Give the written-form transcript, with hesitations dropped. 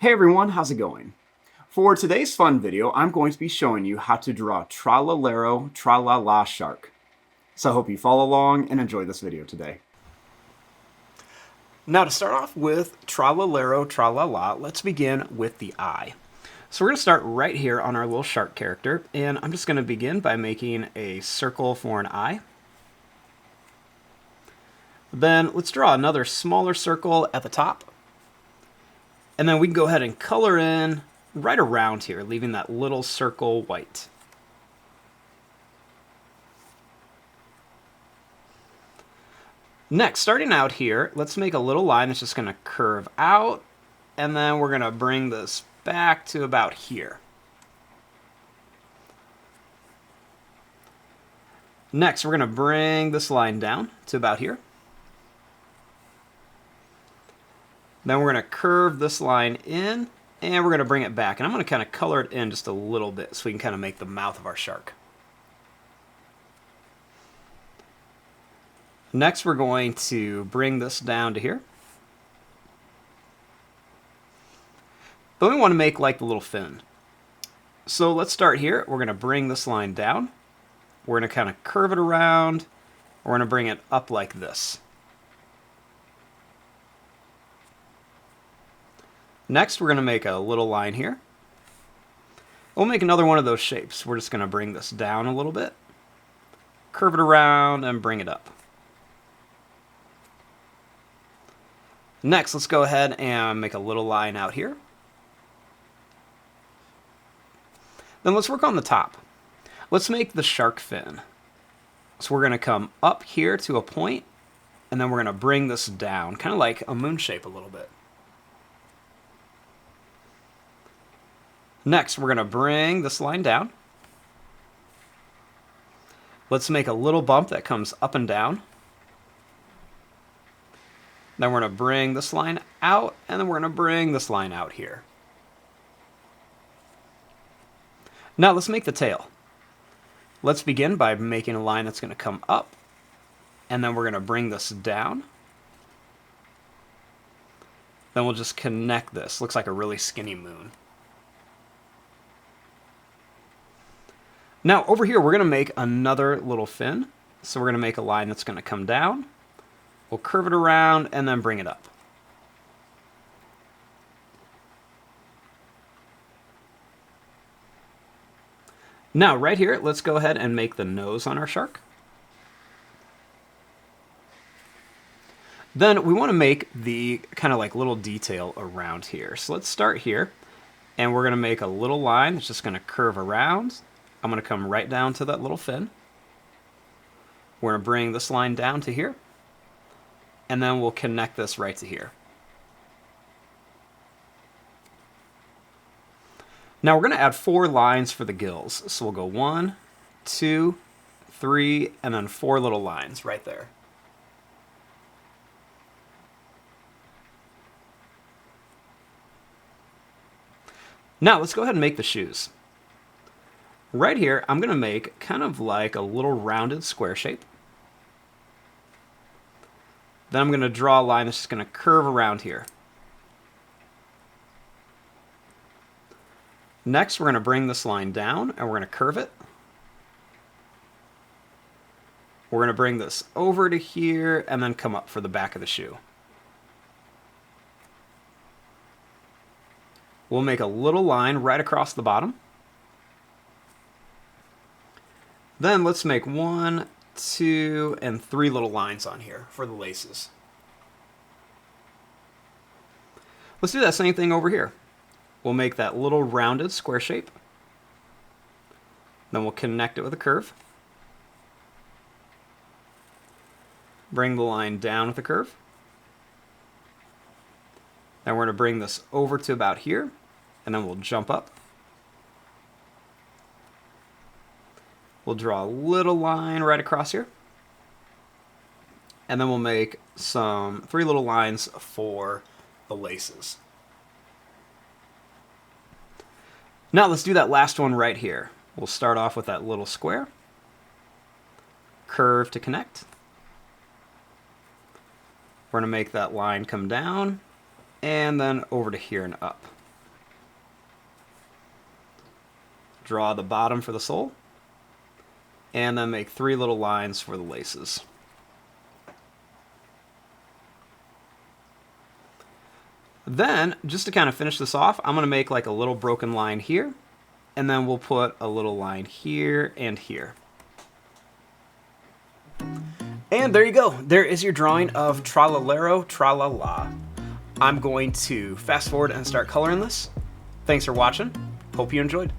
Hey everyone, how's it going? For today's fun video, I'm going to be showing you how to draw Tralalero Tralala Shark. So I hope you follow along and enjoy this video today. Now to start off with Tralalero Tralala, let's begin with the eye. So we're going to start right here on our little shark character, and I'm just going to begin by making a circle for an eye. Then let's draw another smaller circle at the top. And then we can go ahead and color in right around here, leaving that little circle white. Next, starting out here, let's make a little line that's just going to curve out, and then we're going to bring this back to about here. Next, we're going to bring this line down to about here. Then we're going to curve this line in, and we're going to bring it back. And I'm going to kind of color it in just a little bit so we can kind of make the mouth of our shark. Next, we're going to bring this down to here. Then we want to make like the little fin. So let's start here. We're going to bring this line down. We're going to kind of curve it around. We're going to bring it up like this. Next, we're going to make a little line here. We'll make another one of those shapes. We're just going to bring this down a little bit, curve it around, and bring it up. Next, let's go ahead and make a little line out here. Then let's work on the top. Let's make the shark fin. So we're going to come up here to a point, and then we're going to bring this down, kind of like a moon shape a little bit. Next, we're going to bring this line down. Let's make a little bump that comes up and down. Then we're going to bring this line out, and then we're going to bring this line out here. Now let's make the tail. Let's begin by making a line that's going to come up, and then we're going to bring this down. Then we'll just connect this. Looks like a really skinny moon. Now over here, we're going to make another little fin. So we're going to make a line that's going to come down. We'll curve it around and then bring it up. Now right here, let's go ahead and make the nose on our shark. Then we want to make the kind of like little detail around here. So let's start here, and we're going to make a little line that's just going to curve around. I'm going to come right down to that little fin. We're going to bring this line down to here, and then we'll connect this right to here. Now we're going to add 4 lines for the gills. So we'll go 1, 2, 3, and then 4 little lines right there. Now let's go ahead and make the shoes. Right here, I'm going to make kind of like a little rounded square shape. Then I'm going to draw a line that's just going to curve around here. Next, we're going to bring this line down, and we're going to curve it. We're going to bring this over to here, and then come up for the back of the shoe. We'll make a little line right across the bottom. Then let's make 1, 2, and 3 little lines on here for the laces. Let's do that same thing over here. We'll make that little rounded square shape. Then we'll connect it with a curve. Bring the line down with a curve. Then we're going to bring this over to about here, and then we'll jump up. We'll draw a little line right across here. And then we'll make 3 little lines for the laces. Now let's do that last one right here. We'll start off with that little square. Curve to connect. We're going to make that line come down, and then over to here and up. draw the bottom for the sole, and then make 3 little lines for the laces. Then, just to kind of finish this off, I'm going to make like a little broken line here, and then we'll put a little line here and here. And there you go. There is your drawing of Tralalero Tralala. I'm going to fast forward and start coloring this. Thanks for watching. Hope you enjoyed.